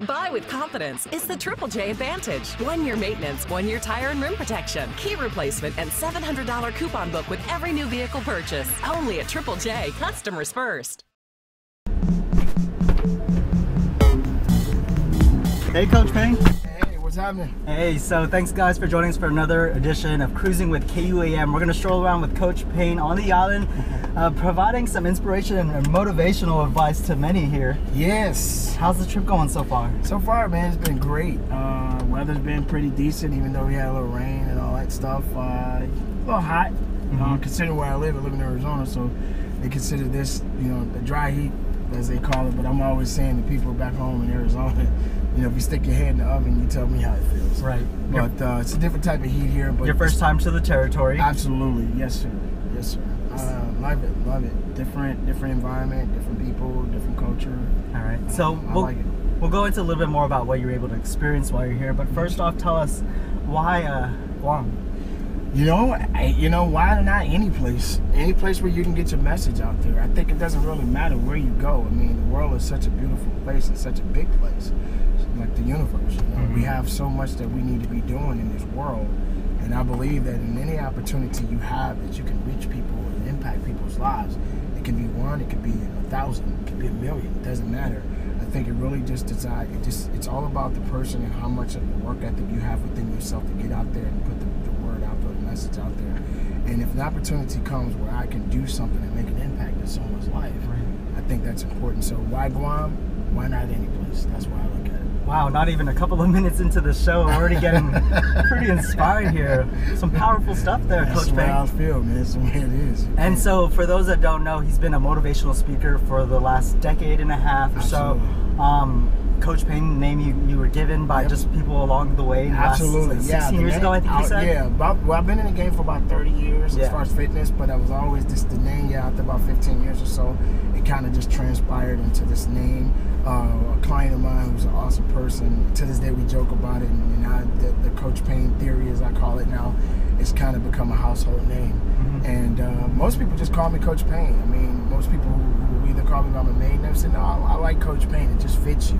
Buy with confidence. It's the Triple J Advantage. 1 year maintenance, 1 year tire and rim protection, key replacement, and $700 coupon book with every new vehicle purchase. Only at Triple J. Customers first. Hey, Coach Payne. Hey, what's happening? Hey, so thanks guys for joining us for another edition of Cruising with KUAM. We're going to stroll around with Coach Payne on the island, providing some inspiration and motivational advice to many here. Yes. How's the trip going so far? So far, man, it's been great. Weather's been pretty decent, even though we had a little rain and all that stuff. A little hot, considering where I live in Arizona, so they consider this, the dry heat, as they call it. But I'm always saying to people back home in Arizona, if you stick your head in the oven, you tell me how it feels. Right. But it's a different type of heat here. But your first time to the territory? Absolutely. Yes, sir. Yes, sir. Love it. Love it. Different environment, different people, different culture. All right. So I like it. We'll go into a little bit more about what you're able to experience while you're here. But first off, tell us why Guam? Why not any place? Any place where you can get your message out there. I think it doesn't really matter where you go. I mean, the world is such a beautiful place and such a big place. Like the universe, we have so much that we need to be doing in this world, and I believe that in any opportunity you have that you can reach people and impact people's lives, it can be one, it could be 1,000, it could be 1,000,000. It doesn't matter. I think it really it's all about the person and how much of the work ethic you have within yourself to get out there and put the word out there, the message out there. And if an opportunity comes where I can do something and make an impact in someone's life, I think that's important. So why Guam? Why not any place? That's why I look at it. Wow, not even a couple of minutes into the show, we're already getting pretty inspired here. Some powerful stuff there, Coach Payne. That's the way I feel, man. That's the way it is. And so, for those that don't know, he's been a motivational speaker for the last decade and a half or so. Coach Payne, the name you were given by just people along the way. Absolutely, last, 16 years ago, I think you said? Yeah, I've been in the game for about 30 years as far as fitness, but I was always just the name, after about 15 years or so, it kind of just transpired into this name. A client of mine who's an awesome person, to this day we joke about it, and the Coach Payne theory, as I call it now, it's kind of become a household name. And most people just call me Coach Payne. I mean, most people who either call me by my maiden name say, no, I like Coach Payne, it just fits you.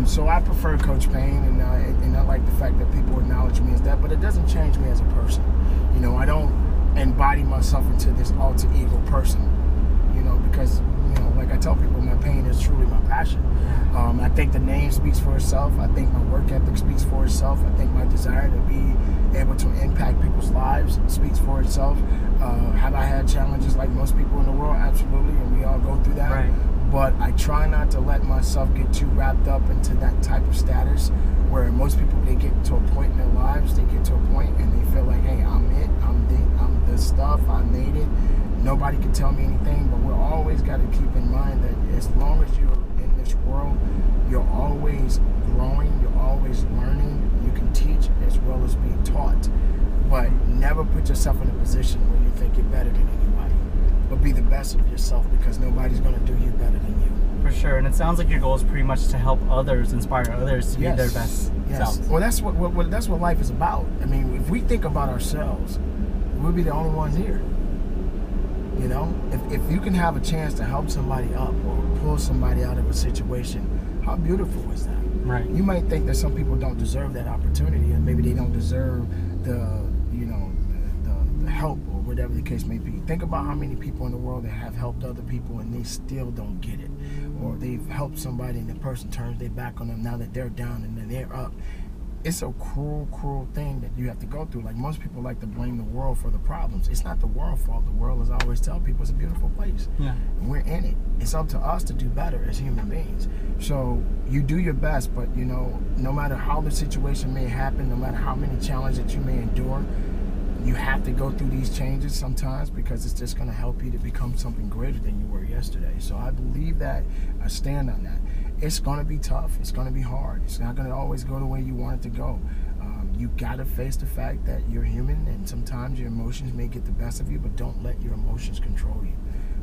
So I prefer Coach Payne, and I like the fact that people acknowledge me as that, but it doesn't change me as a person. I don't embody myself into this alter ego person, because, like I tell people, my pain is truly my passion. I think the name speaks for itself. I think my work ethic speaks for itself. I think my desire to be able to impact people's lives speaks for itself. Have I had challenges like most people in the world? Absolutely, and we all go through that. Right. But I try not to let myself get too wrapped up into that type of status where most people, they get to a point in their lives, they get to a point and they feel like, hey, I'm it, I'm the stuff, I made it. Nobody can tell me anything, but we're always got to keep in mind that as long as you're in this world, you're always growing, you're always learning. You can teach as well as be taught, but never put yourself in a position where you think you're better than anybody. But be the best of yourself, because nobody's going to do you better than you. For sure, and it sounds like your goal is pretty much to help others, inspire others to be their best selves. Well, that's what life is about. I mean, if we think about ourselves, we'll be the only ones here. If you can have a chance to help somebody up or pull somebody out of a situation, how beautiful is that? Right. You might think that some people don't deserve that opportunity, and maybe they don't deserve the help or whatever the case may be. Think about how many people in the world that have helped other people and they still don't get it, or they've helped somebody and the person turns their back on them now that they're down and then they're up. It's a cruel thing that you have to go through. Like, most people like to blame the world for the problems. It's not the world's fault. The world, as I always tell people, is a beautiful place. Yeah. And we're in it. It's up to us to do better as human beings. So you do your best, but no matter how the situation may happen, no matter how many challenges that you may endure, you have to go through these changes sometimes, because it's just going to help you to become something greater than you were yesterday. So I believe that. I stand on that. It's going to be tough. It's going to be hard. It's not going to always go the way you want it to go. You got to face the fact that you're human, and sometimes your emotions may get the best of you, but don't let your emotions control you.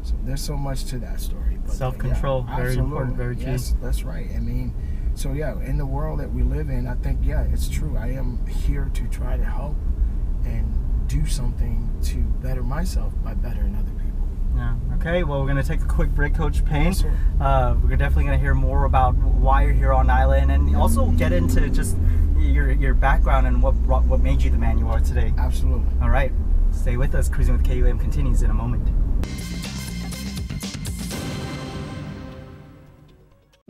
So there's so much to that story. But self-control, very important, very key. Yes, that's right. I mean, so yeah, in the world that we live in, I think, it's true. I am here to try to help and do something to better myself by bettering other people. Yeah. Okay. Well, we're gonna take a quick break, Coach Payne. Yes, sir. We're definitely gonna hear more about why you're here on island, and also get into just your background and what made you the man you are today. Absolutely. All right. Stay with us. Cruising with KUAM continues in a moment.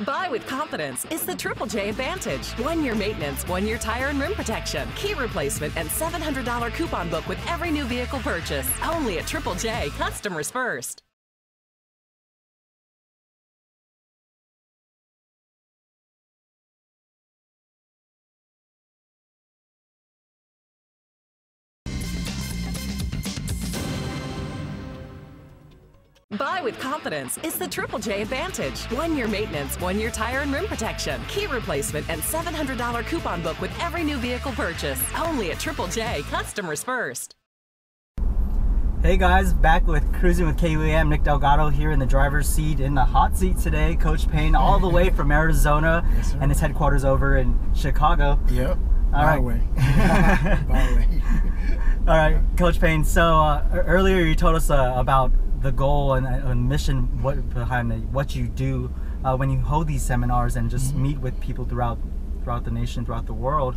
Buy with confidence is the Triple J Advantage. 1-year maintenance, 1-year tire and rim protection, key replacement, and $700 coupon book with every new vehicle purchase. Only at Triple J. Customers first. Buy with confidence is the Triple J Advantage. 1-year maintenance, 1-year tire and rim protection, key replacement, and $700 coupon book with every new vehicle purchase. Only at Triple J. Customers first. Hey guys, back with Cruising with KUAM. Nick Delgado here in the driver's seat, in the hot seat today. Coach Payne, all the way from Arizona, Yes, and his headquarters over in Chicago. Yep. All By the way. All right, Coach Payne. So earlier you told us about the goal and mission behind what you do when you hold these seminars and just meet with people throughout the nation, throughout the world.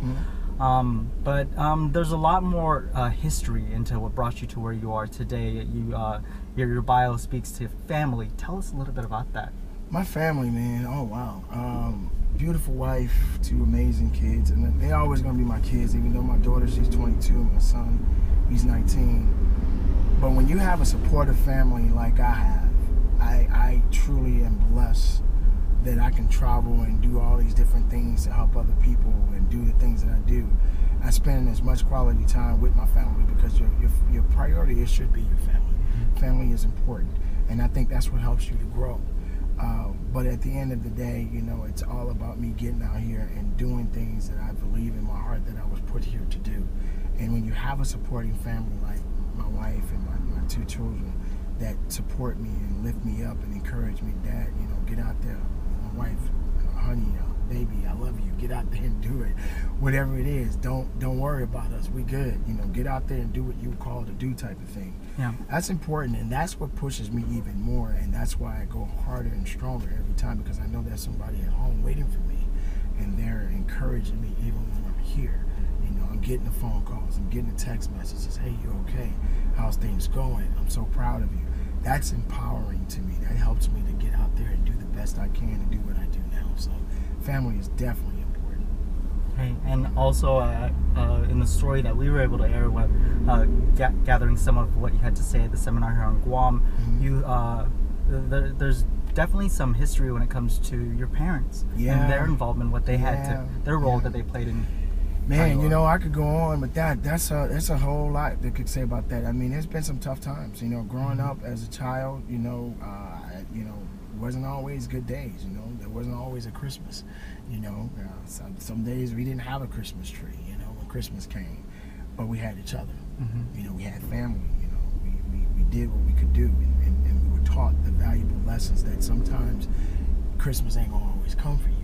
But there's a lot more history into what brought you to where you are today. Your bio speaks to family. Tell us a little bit about that. My family, man. Oh wow. Beautiful wife, 2 amazing kids, and they're always gonna be my kids. Even though my daughter, she's 22, my son, he's 19. But when you have a supportive family like I have, I truly am blessed that I can travel and do all these different things to help other people and do the things that I do. I spend as much quality time with my family because your priority should be your family. Family is important, and I think that's what helps you to grow. But at the end of the day, you know, it's all about me getting out here and doing things that I believe in my heart that I was put here to do. And when you have a supporting family like my wife and my 2 children that support me and lift me up and encourage me, Dad, you know, get out there. My wife, honey, baby, I love you. Get out there and do it. Whatever it is, don't worry about us. We good. You know, get out there and do what you call to do type of thing. Yeah. That's important, and that's what pushes me even more, and that's why I go harder and stronger every time, because I know there's somebody at home waiting for me, and they're encouraging me even when I'm here. You know, I'm getting the phone calls, I'm getting the text messages. Hey, you okay? How's things going? I'm so proud of you. That's empowering to me. That helps me to get out there and do the best I can and do what I do now. So family is definitely important. Okay. And also in the story that we were able to air, gathering some of what you had to say at the seminar here on Guam, there's definitely some history when it comes to your parents and their involvement, what they had to, their role that they played in. Man, you know, I could go on, but that's a whole lot that could say about that. I mean, there's been some tough times, you know, growing up as a child. You know, it wasn't always good days. You know, there wasn't always a Christmas. You know, some days we didn't have a Christmas tree. You know, when Christmas came, but we had each other. You know, we had family. You know, we did what we could do, and we were taught the valuable lessons that sometimes Christmas ain't gonna always come for you.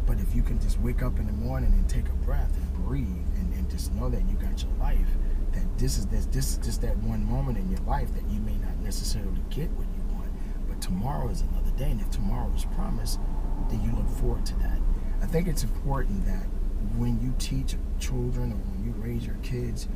But if you can just wake up in the morning and take a breath and breathe and just know that you got your life, that this is just that one moment in your life that you may not necessarily get what you want, but tomorrow is another day, and if tomorrow is promised, then you look forward to that. I think it's important that when you teach children or when you raise your kids,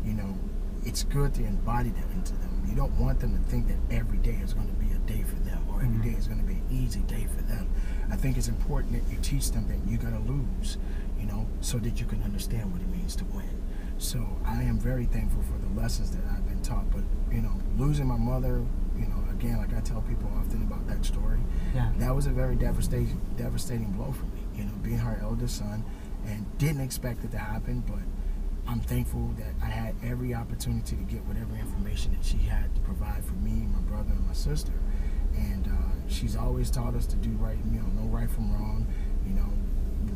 you know, it's good to embody that into them. You don't want them to think that every day is going to be a day for them, or every day is going to be an easy day for them. I think it's important that you teach them that you're going to lose, you know, so that you can understand what it means to win. So I am very thankful for the lessons that I've been taught. But, you know, losing my mother, you know, again, like I tell people often about that story, that was a very devastating blow for me, you know, being her eldest son, and didn't expect it to happen, but I'm thankful that I had every opportunity to get whatever information that she had to provide for me, my brother, and my sister. And she's always taught us to do right, you know, know right from wrong. You know,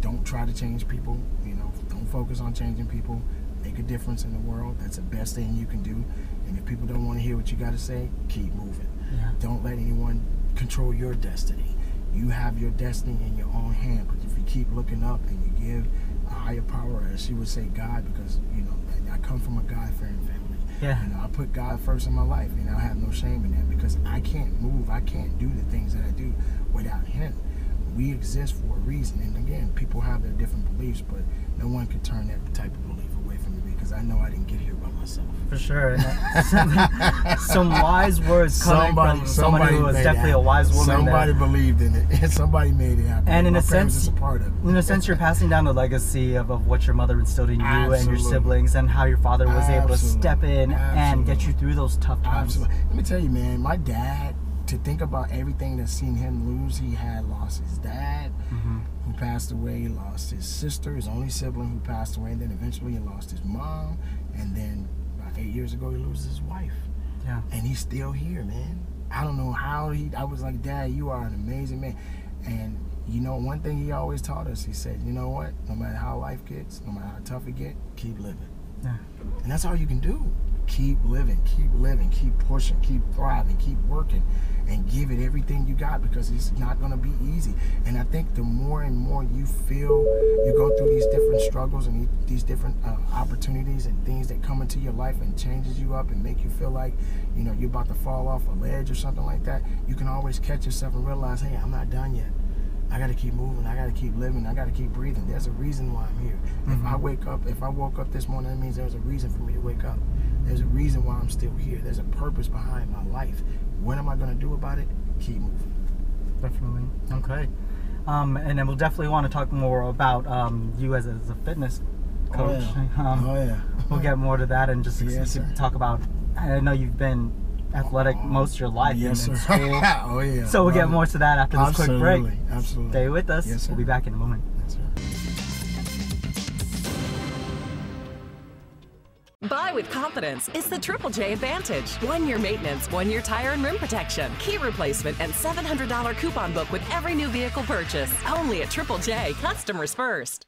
don't try to change people. You know, don't focus on changing people. Make a difference in the world. That's the best thing you can do. And if people don't want to hear what you got to say, keep moving. Don't let anyone control your destiny. You have your destiny in your own hand. But if you keep looking up and you give a higher power, as she would say, God, because, you know, I come from a God-fearing family. Yeah. You know, I put God first in my life, and I have no shame in that, because I can't move, I can't do the things that I do without Him. We exist for a reason, and again, people have their different beliefs, but no one can turn that type of belief away from me, because I know I didn't get here by myself. For sure. And some wise words coming from somebody who was definitely a wise woman. Somebody believed in it, and somebody made it happen. And in my a sense, is a part of it. In a sense, you're passing down the legacy of what your mother instilled in you Absolutely. and your siblings, and how your father was able to Absolutely. step in and Absolutely. get you through those tough times. Absolutely. Let me tell you, man, my dad, to think about everything that's seen him lose, he had lost his dad, who passed away, he lost his sister, his only sibling, who passed away, and then eventually he lost his mom, and then about 8 years ago he loses his wife. Yeah. And he's still here, man. I don't know how I was like, Dad, you are an amazing man. And you know, one thing he always taught us, he said, you know what, no matter how life gets, no matter how tough it gets, keep living. Yeah. And that's all you can do. Keep living, keep pushing, keep thriving, keep working, and give it everything you got, because it's not going to be easy. And I think the more and more you feel, you go through these different struggles and these different opportunities and things that come into your life and changes you up and make you feel like, you know, you're about to fall off a ledge or something like that, you can always catch yourself and realize, hey, I'm not done yet. I got to keep moving. I got to keep living. I got to keep breathing. There's a reason why I'm here. If I woke up this morning, that means there's a reason for me to wake up. There's a reason why I'm still here. There's a purpose behind my life. What am I going to do about it? Keep moving. Definitely. Okay. And then we'll definitely want to talk more about you as a fitness coach. Oh, yeah. We'll get more to that and just talk about, I know you've been athletic most of your life in school. Oh, yeah. So we'll get more to that after this quick break. Absolutely. Stay with us. Yes, sir. We'll be back in a moment. Yes, sir. Buy with confidence. It's the Triple J Advantage. 1 year maintenance, 1 year tire and rim protection, key replacement, and $700 coupon book with every new vehicle purchase. Only at Triple J. Customers first.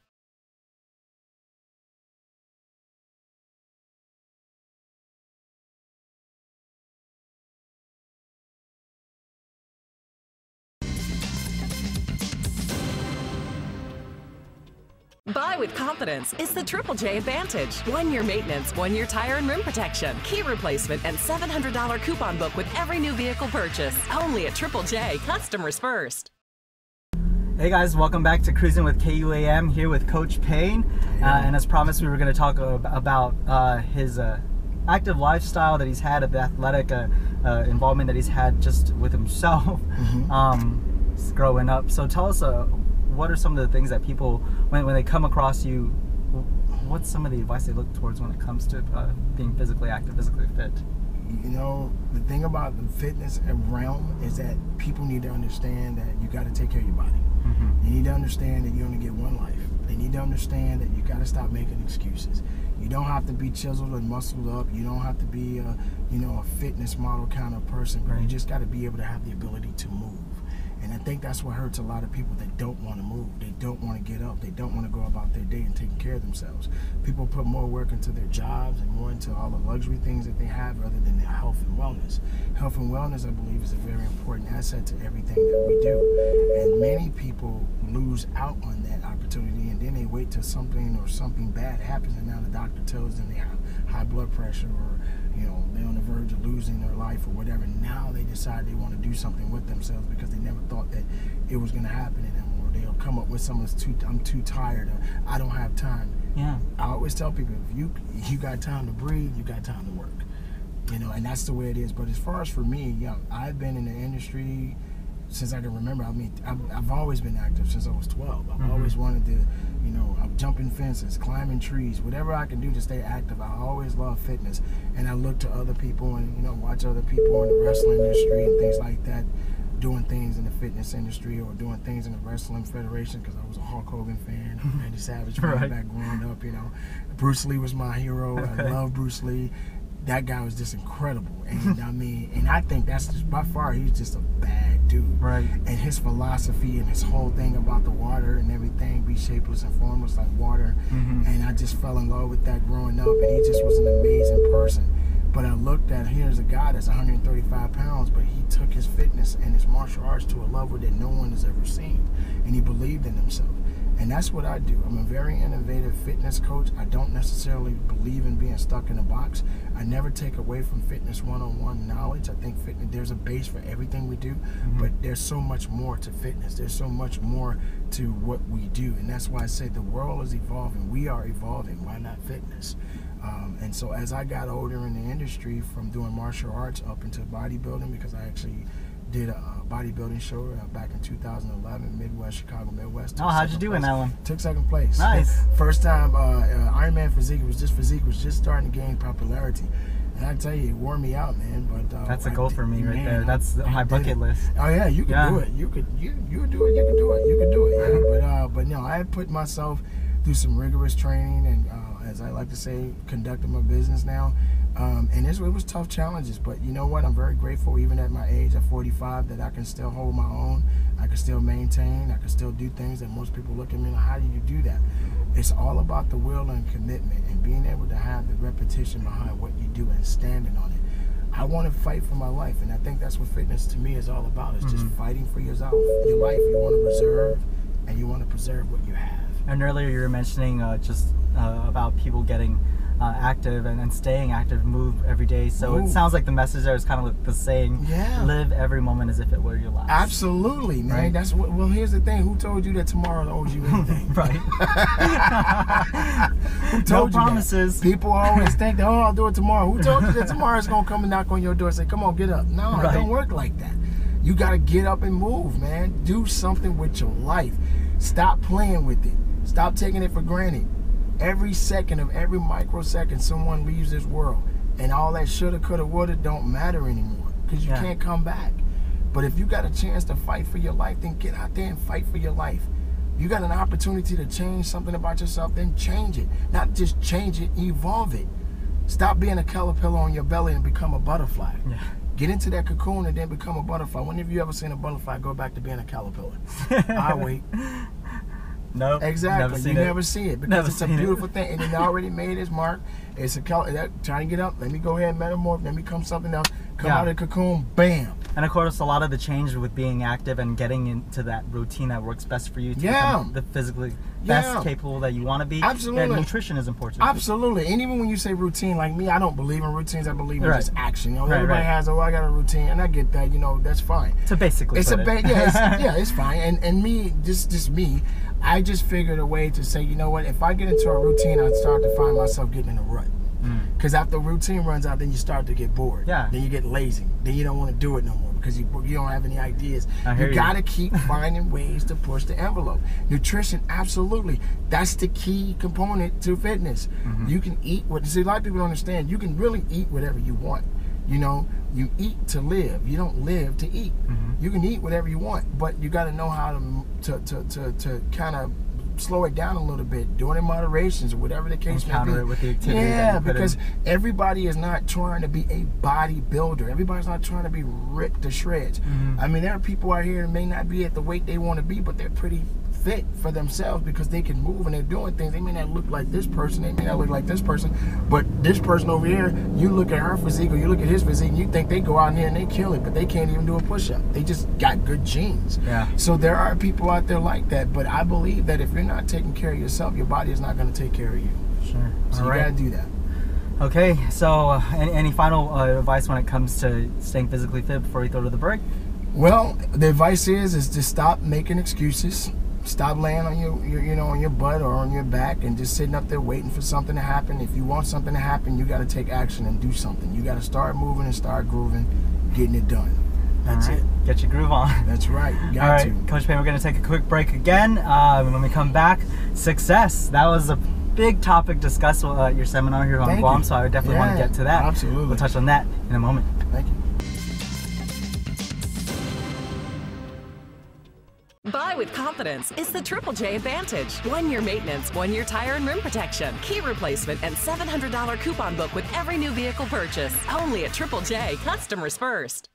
Buy with confidence. It's the Triple J Advantage. 1 year maintenance, 1 year tire and rim protection, key replacement, and $700 coupon book with every new vehicle purchase. Only at Triple J. Customers first. Hey guys, welcome back to Cruising with KUAM, here with Coach Payne. And as promised, we were going to talk about his active lifestyle that he's had, of the athletic involvement that he's had just with himself growing up. So tell us, what are some of the things that people, when they come across you, what's some of the advice they look towards when it comes to being physically active, physically fit? You know, the thing about the fitness realm is that people need to understand that you got to take care of your body. You need to understand that you only get one life. They need to understand that you got to stop making excuses. You don't have to be chiseled and muscled up. You don't have to be a fitness model kind of person. But you just got to be able to have the ability to move. And I think that's what hurts a lot of people that don't want to move. They don't want to get up. They don't want to go about their day and taking care of themselves. People put more work into their jobs and more into all the luxury things that they have rather than their health and wellness. Health and wellness, I believe, is a very important asset to everything that we do. And many people lose out on that opportunity, and then they wait till something bad happens, and now the doctor tells them they have high blood pressure, or they're on the verge of losing their life or whatever. Now they decide they want to do something with themselves because they never thought that it was going to happen to them, or they'll come up with something that's I'm too tired, or I don't have time. Yeah. I always tell people, if you got time to breathe, you got time to work. And that's the way it is. But as far as for me, I've been in the industry since I can remember. I mean, I've always been active since I was 12. I've always wanted to, I'm jumping fences, climbing trees, whatever I can do to stay active. I always love fitness, and I look to other people and watch other people in the wrestling industry and things like that, doing things in the fitness industry or doing things in the wrestling federation, because I was a Hulk Hogan fan, Randy Savage fan back growing up. Bruce Lee was my hero. I love Bruce Lee. That guy was just incredible, and I think that's just, by far, he's just a bad dude. Right. And his philosophy and his whole thing about the water and everything, be shapeless and formless like water, and I just fell in love with that growing up, and he just was an amazing person. But I looked at, here's a guy that's 135 pounds, but he took his fitness and his martial arts to a level that no one has ever seen, and he believed in himself. And that's what I do. I'm a very innovative fitness coach. I don't necessarily believe in being stuck in a box. I never take away from fitness one-on-one knowledge. I think fitness, there's a base for everything we do, but there's so much more to fitness. There's so much more to what we do. And that's why I say the world is evolving. We are evolving. Why not fitness? And so as I got older in the industry, from doing martial arts up into bodybuilding, because I actually did a bodybuilding show back in 2011, Midwest, Chicago Midwest. Oh, how'd you do in that one? Took second place. Nice. First time Ironman physique was just starting to gain popularity. And I tell you, it wore me out, man. But that's a goal for me right there. That's my bucket list. Oh yeah, you can do it. You could do it. You can do it. You can do it. Yeah. But no, I put myself through some rigorous training, and as I like to say, conducting my business now. And it was tough challenges, but you know what? I'm very grateful, even at my age, at 45, that I can still hold my own. I can still maintain. I can still do things that most people look at me and how do you do that? It's all about the will and commitment and being able to have the repetition behind what you do and standing on it. I want to fight for my life, and I think that's what fitness to me is all about. It's just fighting for yourself, your life. You want to reserve, and you want to preserve what you have. And earlier you were mentioning about people getting active and staying active, move every day. So it sounds like the message there is kind of like the saying, live every moment as if it were your last. Absolutely, man. Right. That's what. Well, here's the thing. Who told you that tomorrow owes you anything? Right. Who told no you promises. That? People always think that, oh, I'll do it tomorrow. Who told you that tomorrow's gonna come and knock on your door and say, come on, get up? No, it don't work like that. You gotta get up and move, man. Do something with your life. Stop playing with it. Stop taking it for granted. Every second of every microsecond someone leaves this world, and all that shoulda, coulda, woulda don't matter anymore, because you can't come back. But if you got a chance to fight for your life, then get out there and fight for your life. You got an opportunity to change something about yourself, then change it. Not just change it, evolve it. Stop being a caterpillar on your belly and become a butterfly. Yeah. Get into that cocoon and then become a butterfly. When have you ever seen a butterfly go back to being a caterpillar? I'll wait. No, exactly. You never see it because it's a beautiful thing, and it already made its mark. It's a trying to get up. Let me go ahead and metamorph. Let me become something else. Come out of the cocoon. Bam. And of course, a lot of the change with being active and getting into that routine that works best for you to become the physically best capable that you want to be. Absolutely. And nutrition is important. Absolutely. And even when you say routine, like me, I don't believe in routines. I believe in just action. You know, everybody has, oh, I got a routine, and I get that. You know, that's fine. So basically, it's it's fine. And me, just me. I just figured a way to say, you know what, if I get into a routine, I start to find myself getting in a rut. Because after routine runs out, then you start to get bored. Then you get lazy. Then you don't want to do it no more because you don't have any ideas. You got to keep finding ways to push the envelope. Nutrition, absolutely. That's the key component to fitness. You can eat what, see, a lot of people don't understand. You can really eat whatever you want. You know, you eat to live. You don't live to eat. You can eat whatever you want, but you got to know how to kind of slow it down a little bit, do it in moderations or whatever the case may be. Counter it with the activity. Because everybody is not trying to be a bodybuilder. Everybody's not trying to be ripped to shreds. I mean, there are people out here that may not be at the weight they want to be, but they're pretty fit for themselves because they can move and they're doing things. They may not look like this person, they may not look like this person, but this person over here, you look at her physique or you look at his physique and you think they go out in here and they kill it, but they can't even do a push-up. They just got good genes. So there are people out there like that, but I believe that if you're not taking care of yourself, your body is not going to take care of you. Sure. So you got to do that. Okay, so any final advice when it comes to staying physically fit before we throw to the break? Well, the advice is to stop making excuses. Stop laying on on your butt or on your back and just sitting up there waiting for something to happen. If you want something to happen, you got to take action and do something. You got to start moving and start grooving, getting it done. That's it. Get your groove on. That's right. You got All right, Coach Payne, we're going to take a quick break again. When we come back, success. That was a big topic discussed at your seminar here on KUAM, so I would definitely want to get to that. Absolutely. We'll touch on that in a moment. Thank you. Buy with confidence. It's the Triple J Advantage. 1 year maintenance, 1 year tire and rim protection, key replacement, and $700 coupon book with every new vehicle purchase. Only at Triple J. Customers first.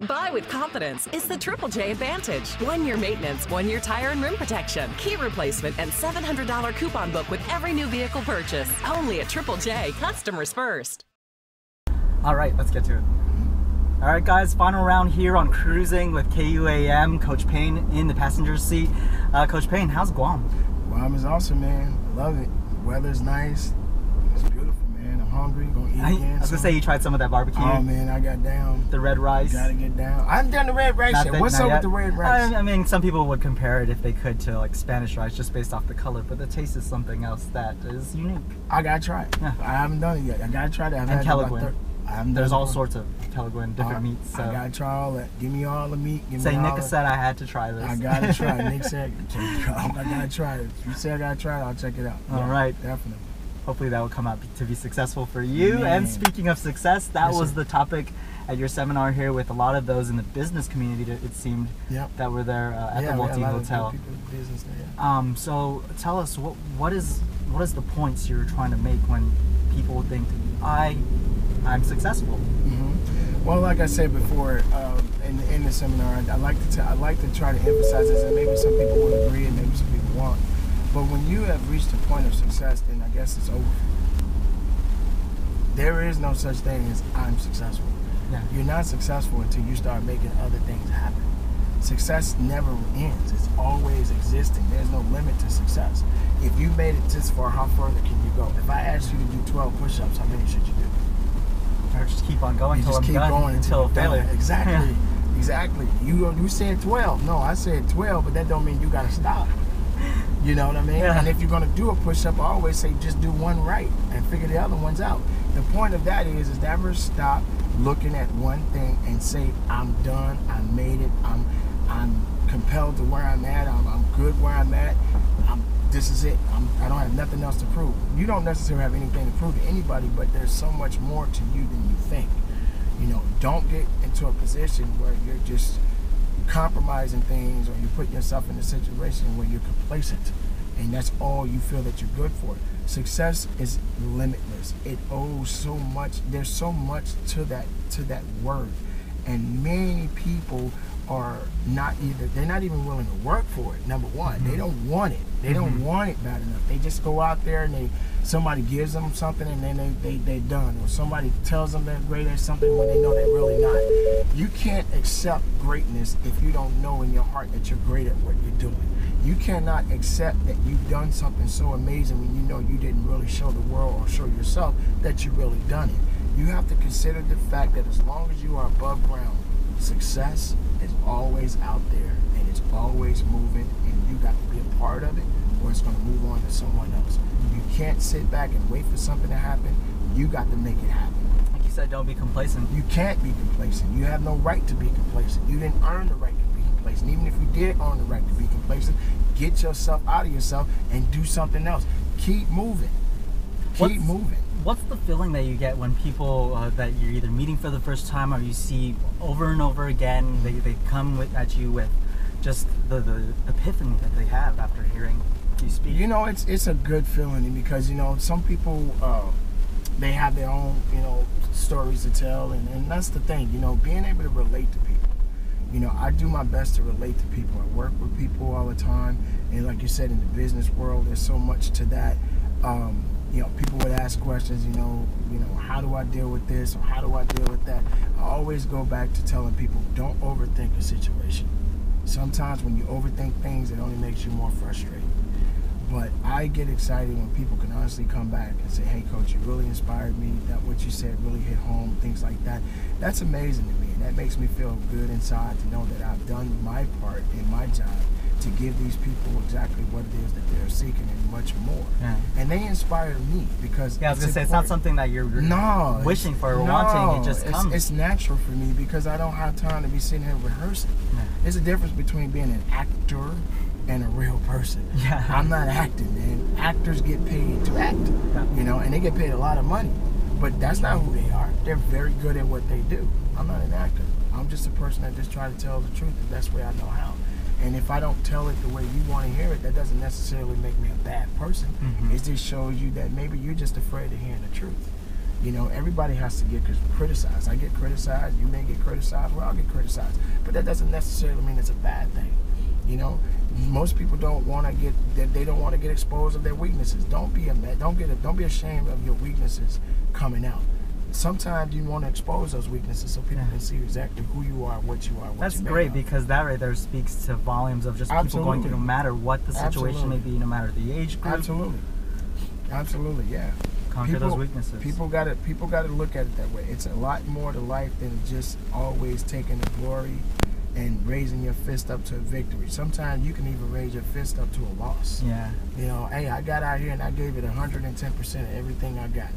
Buy with confidence. It's the Triple J Advantage. 1 year maintenance, 1 year tire and rim protection, key replacement, and $700 coupon book with every new vehicle purchase. Only at Triple J. Customers first. All right, let's get to it. All right, guys, final round here on Cruising with KUAM. Coach Payne in the passenger seat. Coach Payne, how's Guam? Guam is awesome, man. I love it. The weather's nice. It's beautiful, man. I'm hungry. Gonna eat again. I was gonna say you tried some of that barbecue. Oh man, I got down. The red rice. Gotta get down. I haven't done the red rice yet. What's up with the red rice? I mean, some people would compare it if they could to like Spanish rice just based off the color, but the taste is something else that is unique. I gotta try it. Yeah. I haven't done it yet. I gotta try that. And Kelaguen. There's all sorts of Kelaguen, different meats. So. I gotta try all that. Give me all the meat. Nick said I had to try this. I gotta try it. Nick said I gotta try it. If you say I gotta try it, I'll check it out. All right. Definitely. Hopefully that will come out to be successful for you. Man. And speaking of success, that was the topic at your seminar here with a lot of those in the business community, it seemed, that were there at the Multi Hotel. So tell us, what is the points you're trying to make when people think I'm successful? Well, like I said before, in the seminar, I like to try to emphasize this, and maybe some people will agree, and maybe some people won't. But when you have reached a point of success, then I guess it's over. There is no such thing as I'm successful. Yeah. You're not successful until you start making other things happen. Success never ends. It's always existing. There's no limit to success. If you made it this far, how further can you go? If I asked you to do 12 push-ups, how many should you do? Or just keep on going until I'm done, until failure. Exactly. Yeah. Exactly. You said 12. No, I said 12, but that don't mean you got to stop. You know what I mean? Yeah. And if you're going to do a push-up, I always say just do one right and figure the other ones out. The point of that is never stop looking at one thing and say, I'm done, I made it, I'm compelled to where I'm at, I'm good where I'm at, this is it, I don't have nothing else to prove. You don't necessarily have anything to prove to anybody, but there's so much more to you than you think. You know, don't get into a position where you're just compromising things, or you put yourself in a situation where you're complacent and that's all you feel that you're good for. Success is limitless. It owes so much. There's so much to that word, and many people are they're not even willing to work for it. Number one, they don't want it. They don't want it bad enough. They just go out there and somebody gives them something and then they're done, or somebody tells them they're great at something when they know they're really not. You can't accept greatness if you don't know in your heart that you're great at what you're doing. You cannot accept that you've done something so amazing when you know you didn't really show the world or show yourself that you've really done it. You have to consider the fact that as long as you are above ground, success is always out there and it's always moving, and you got to be a part of it or it's going to move on to someone else. You can't sit back and wait for something to happen. You got to make it happen. Like you said, don't be complacent. You can't be complacent. You have no right to be complacent. You didn't earn the right to be complacent. Even if you did earn the right to be complacent, get yourself out of yourself and do something else. Keep moving. Keep moving. What's the feeling that you get when people that you're either meeting for the first time or you see over and over again, they come at you with just the epiphany that they have after hearing you speak? You know, it's a good feeling, because, you know, some people, they have their own, you know, stories to tell, and that's the thing, you know, being able to relate to people. You know, I do my best to relate to people. I work with people all the time, and like you said, in the business world, there's so much to that. You know, people would ask questions, you know, how do I deal with this, or how do I deal with that? I always go back to telling people, don't overthink a situation. Sometimes when you overthink things, it only makes you more frustrated. But I get excited when people can honestly come back and say, hey, Coach, you really inspired me. That what you said really hit home, things like that. That's amazing to me, and that makes me feel good inside to know that I've done my part in my job to give these people exactly what it is that they're seeking and much more. Yeah. And they inspire me because I was going to say, it's not something that you're wishing for or wanting. It just comes. It's natural for me because I don't have time to be sitting here rehearsing. Yeah. There's a difference between being an actor and a real person. Yeah. I'm not acting, man. Actors get paid to act, you know, and they get paid a lot of money. But that's not who they are. They're very good at what they do. I'm not an actor. I'm just a person that just tries to tell the truth the best way I know how. And if I don't tell it the way you want to hear it, that doesn't necessarily make me a bad person. It just shows you that maybe you're just afraid of hearing the truth. You know, everybody has to get criticized. I get criticized. You may get criticized. Well, I'll get criticized. But that doesn't necessarily mean it's a bad thing. You know, most people don't want to get. They don't want to get exposed of their weaknesses. Don't be Don't be ashamed of your weaknesses coming out. Sometimes you want to expose those weaknesses so people can see exactly who you are, what you are. That's great, because that right there speaks to volumes of just people going through, no matter what the situation may be, no matter the age group. Absolutely, yeah. Conquer those weaknesses. People got to look at it that way. It's a lot more to life than just always taking the glory and raising your fist up to a victory. Sometimes you can even raise your fist up to a loss. Yeah. You know, hey, I got out here and I gave it 110% of everything I got.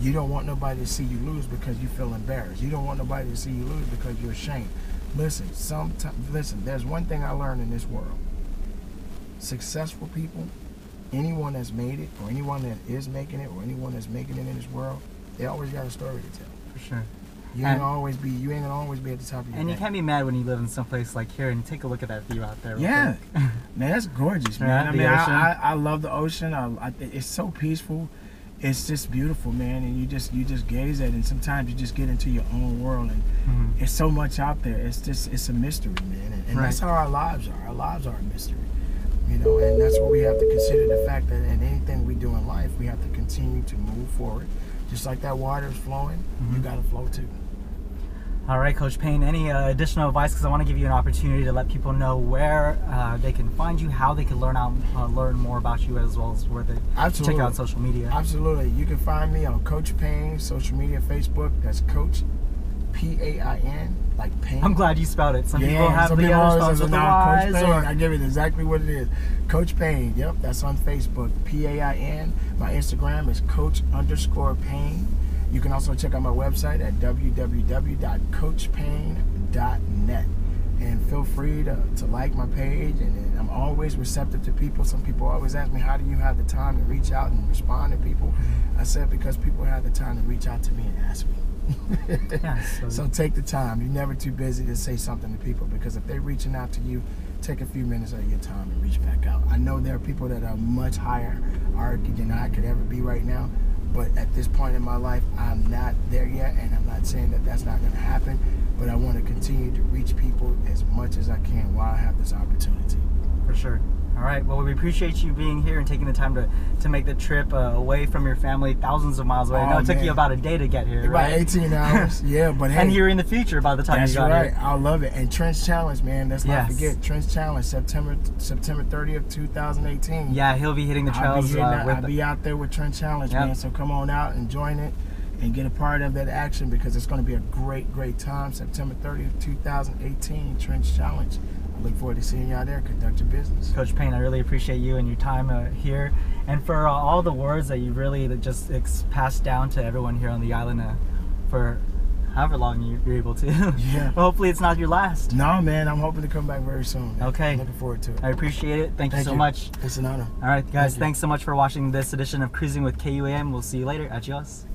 You don't want nobody to see you lose because you feel embarrassed. You don't want nobody to see you lose because you're ashamed. Listen, there's one thing I learned in this world. Successful people, anyone that's made it, or anyone that is making it, or anyone that's making it in this world, they always got a story to tell. For sure. You ain't gonna always be at the top of your game. And you can't be mad when you live in some place like here and take a look at that view out there. Yeah, man, that's gorgeous, man. I mean, I love the ocean. It's so peaceful. It's just beautiful, man, and you just gaze at it, and sometimes you just get into your own world, and it's so much out there. It's a mystery, man, and that's how our lives are. Our lives are a mystery, you know, and that's what we have to consider, the fact that in anything we do in life, we have to continue to move forward. Just like that water is flowing, you got to flow too. All right, Coach Payne, any additional advice? Because I want to give you an opportunity to let people know where they can find you, how they can learn more about you, as well as where they check you out on social media. Absolutely. You can find me on Coach Payne, social media, Facebook. That's Coach, P-A-I-N, like Payne. I'm glad you spelled it. Some people have the other spells with the Y's. Coach Payne, I give it exactly what it is. Coach Payne, yep, that's on Facebook, P-A-I-N. My Instagram is Coach_Payne. You can also check out my website at www.coachpayne.net. And feel free to like my page. And I'm always receptive to people. Some people always ask me, how do you have the time to reach out and respond to people? I said, because people have the time to reach out to me and ask me. So take the time. You're never too busy to say something to people, because if they're reaching out to you, take a few minutes of your time and reach back out. I know there are people that are much higher hierarchy than I could ever be right now. But at this point in my life, I'm not there yet, and I'm not saying that that's not going to happen, but I want to continue to reach people as much as I can while I have this opportunity. For sure. All right. Well, we appreciate you being here and taking the time to make the trip away from your family, thousands of miles away. I know it took you about a day to get here, about 18 hours. Yeah, but hey. And you're in the future by the time you got here. That's right. I love it. And Trench Challenge, man. Let's not forget. Trench Challenge, September 30th, 2018. Yeah, he'll be hitting the trails. I'll be out there with Trench Challenge, man. So come on out and join it and get a part of that action, because it's going to be a great, great time. September 30th, 2018, Trench Challenge. I look forward to seeing you out there. Conduct your business. Coach Payne, I really appreciate you and your time here, and for all the words that you really just passed down to everyone here on the island for however long you're able to. Yeah. Well, hopefully it's not your last. No, man. I'm hoping to come back very soon, man. Okay. I'm looking forward to it. I appreciate it. Thank you so much. It's an honor. All right, guys. Thanks so much for watching this edition of Cruising with KUAM. We'll see you later. Adios.